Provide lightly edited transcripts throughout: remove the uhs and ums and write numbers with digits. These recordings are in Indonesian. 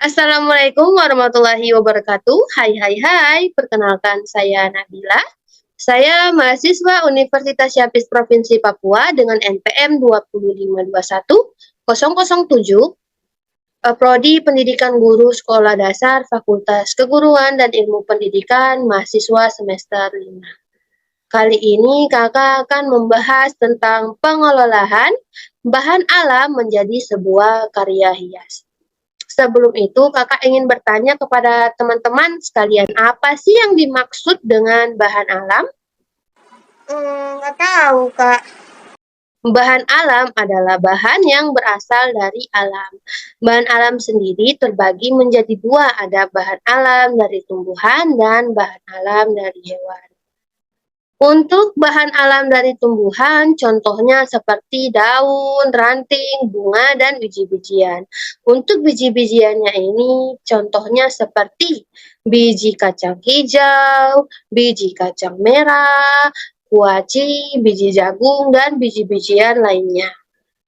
Assalamualaikum warahmatullahi wabarakatuh. Hai hai hai, perkenalkan saya Nabila. Saya mahasiswa Universitas Syapis Provinsi Papua dengan NPM 20521 007, Prodi Pendidikan Guru Sekolah Dasar Fakultas Keguruan dan Ilmu Pendidikan mahasiswa semester 5. Kali ini kakak akan membahas tentang pengelolaan bahan alam menjadi sebuah karya hias. Sebelum itu, kakak ingin bertanya kepada teman-teman sekalian, apa sih yang dimaksud dengan bahan alam? Nggak tahu, Kak. Bahan alam adalah bahan yang berasal dari alam. Bahan alam sendiri terbagi menjadi dua, ada bahan alam dari tumbuhan dan bahan alam dari hewan. Untuk bahan alam dari tumbuhan, contohnya seperti daun, ranting, bunga, dan biji-bijian. Untuk biji-bijiannya ini, contohnya seperti biji kacang hijau, biji kacang merah, kuaci, biji jagung, dan biji-bijian lainnya.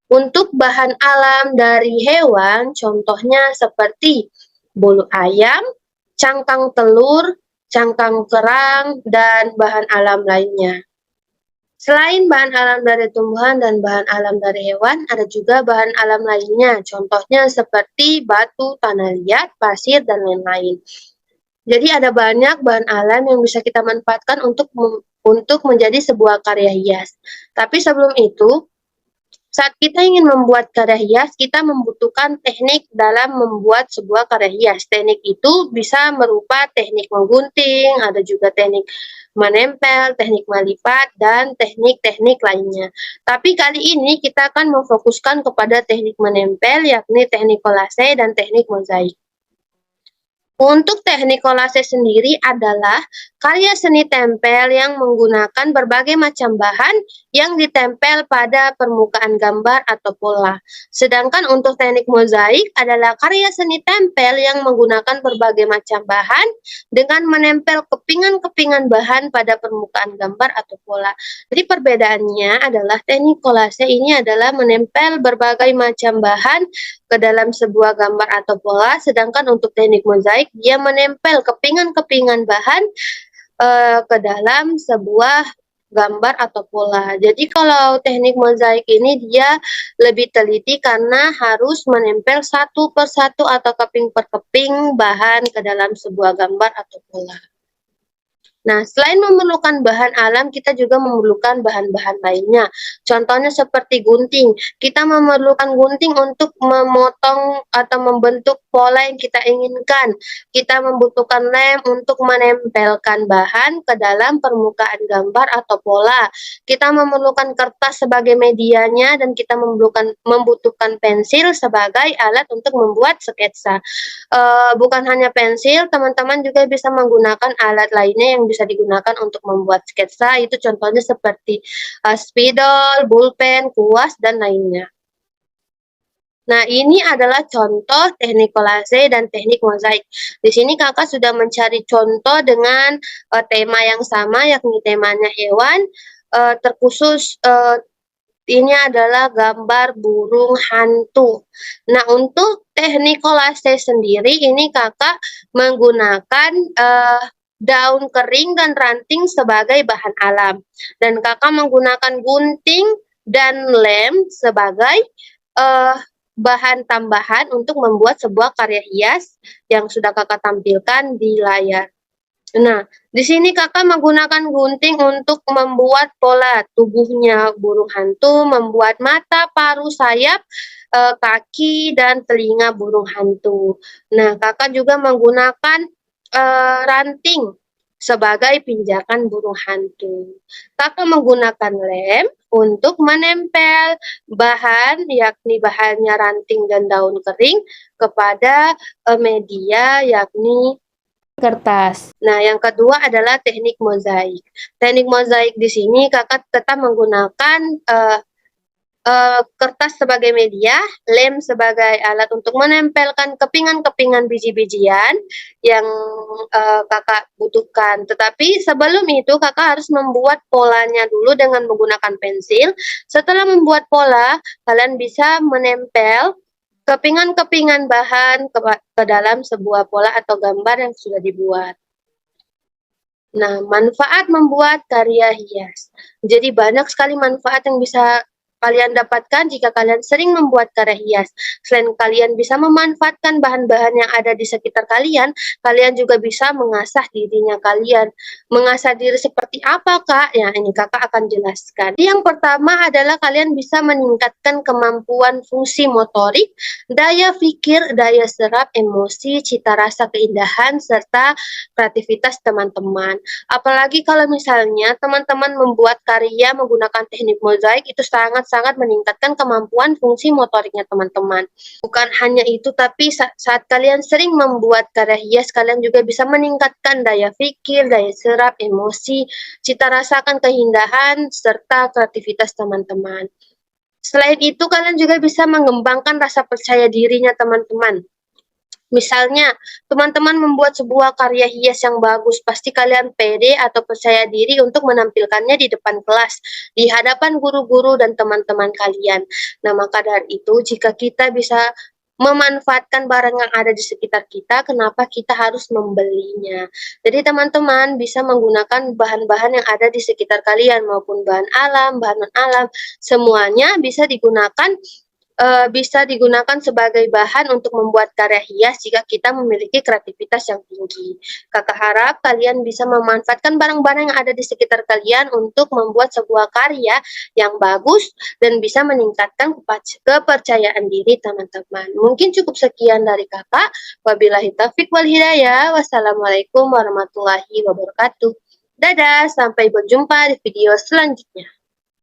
Untuk bahan alam dari hewan, contohnya seperti bulu ayam, cangkang telur, cangkang kerang, dan bahan alam lainnya. Selain bahan alam dari tumbuhan dan bahan alam dari hewan, ada juga bahan alam lainnya, contohnya seperti batu, tanah liat, pasir, dan lain-lain. Jadi ada banyak bahan alam yang bisa kita manfaatkan untuk menjadi sebuah karya hias. Tapi sebelum itu, saat kita ingin membuat karya hias, kita membutuhkan teknik dalam membuat sebuah karya hias. Teknik itu bisa berupa teknik menggunting, ada juga teknik menempel, teknik melipat, dan teknik-teknik lainnya. Tapi kali ini kita akan memfokuskan kepada teknik menempel, yakni teknik kolase dan teknik mozaik. Untuk teknik kolase sendiri adalah karya seni tempel yang menggunakan berbagai macam bahan yang ditempel pada permukaan gambar atau pola. Sedangkan untuk teknik mozaik adalah karya seni tempel yang menggunakan berbagai macam bahan dengan menempel kepingan-kepingan bahan pada permukaan gambar atau pola. Jadi perbedaannya adalah teknik kolase ini adalah menempel berbagai macam bahan ke dalam sebuah gambar atau pola, sedangkan untuk teknik mozaik dia menempel kepingan-kepingan bahan ke dalam sebuah gambar atau pola. Jadi kalau teknik mozaik ini dia lebih teliti karena harus menempel satu per satu atau keping per keping bahan ke dalam sebuah gambar atau pola. Nah, selain memerlukan bahan alam, kita juga memerlukan bahan-bahan lainnya. Contohnya seperti gunting. Kita memerlukan gunting untuk memotong atau membentuk pola yang kita inginkan. Kita membutuhkan lem untuk menempelkan bahan ke dalam permukaan gambar atau pola. Kita memerlukan kertas sebagai medianya dan kita membutuhkan pensil sebagai alat untuk membuat sketsa. Bukan hanya pensil, teman-teman juga bisa menggunakan alat lainnya yang bisa digunakan untuk membuat sketsa, itu contohnya seperti spidol, pulpen, kuas, dan lainnya. Nah, ini adalah contoh teknik kolase dan teknik mozaik. Di sini kakak sudah mencari contoh dengan tema yang sama, yakni temanya hewan, terkhusus ini adalah gambar burung hantu. Nah, untuk teknik kolase sendiri ini kakak menggunakan daun kering dan ranting sebagai bahan alam. Dan kakak menggunakan gunting dan lem sebagai bahan tambahan untuk membuat sebuah karya hias yang sudah kakak tampilkan di layar. Nah, di sini kakak menggunakan gunting untuk membuat pola tubuhnya burung hantu, membuat mata, paruh, sayap, kaki, dan telinga burung hantu. Nah, kakak juga menggunakan ranting sebagai pinjakan burung hantu. Kakak menggunakan lem untuk menempel bahan, yakni bahannya ranting dan daun kering, kepada media, yakni kertas. Nah, yang kedua adalah teknik mozaik. Teknik mozaik di sini kakak tetap menggunakan kertas sebagai media, lem sebagai alat untuk menempelkan kepingan-kepingan biji-bijian yang kakak butuhkan. Tetapi sebelum itu kakak harus membuat polanya dulu dengan menggunakan pensil. Setelah membuat pola, kalian bisa menempel kepingan-kepingan bahan ke dalam sebuah pola atau gambar yang sudah dibuat. Nah, manfaat membuat karya hias. Jadi banyak sekali manfaat yang bisa kalian dapatkan jika kalian sering membuat karya hias. Selain kalian bisa memanfaatkan bahan-bahan yang ada di sekitar kalian, kalian juga bisa mengasah dirinya kalian. Mengasah diri seperti apa, Kak? Ya, ini Kakak akan jelaskan. Yang pertama adalah kalian bisa meningkatkan kemampuan fungsi motorik, daya pikir, daya serap, emosi, cita rasa keindahan, serta kreativitas teman-teman. Apalagi kalau misalnya teman-teman membuat karya menggunakan teknik mozaik, itu sangat-sangat meningkatkan kemampuan fungsi motoriknya teman-teman. Bukan hanya itu, tapi saat kalian sering membuat karya hias, kalian juga bisa meningkatkan daya pikir, daya serap, emosi, cita rasakan keindahan, serta kreativitas teman-teman. Selain itu, kalian juga bisa mengembangkan rasa percaya dirinya teman-teman. Misalnya, teman-teman membuat sebuah karya hias yang bagus, pasti kalian pede atau percaya diri untuk menampilkannya di depan kelas, di hadapan guru-guru dan teman-teman kalian. Nah, maka dari itu, jika kita bisa memanfaatkan barang yang ada di sekitar kita, kenapa kita harus membelinya? Jadi, teman-teman bisa menggunakan bahan-bahan yang ada di sekitar kalian, maupun bahan alam, bahan non-alam, semuanya bisa digunakan sebagai bahan untuk membuat karya hias jika kita memiliki kreativitas yang tinggi. Kakak harap kalian bisa memanfaatkan barang-barang yang ada di sekitar kalian untuk membuat sebuah karya yang bagus dan bisa meningkatkan kepercayaan diri teman-teman. Mungkin cukup sekian dari kakak. Wabillahi taufiq wal hidayah. Wassalamualaikum warahmatullahi wabarakatuh. Dadah, sampai berjumpa di video selanjutnya.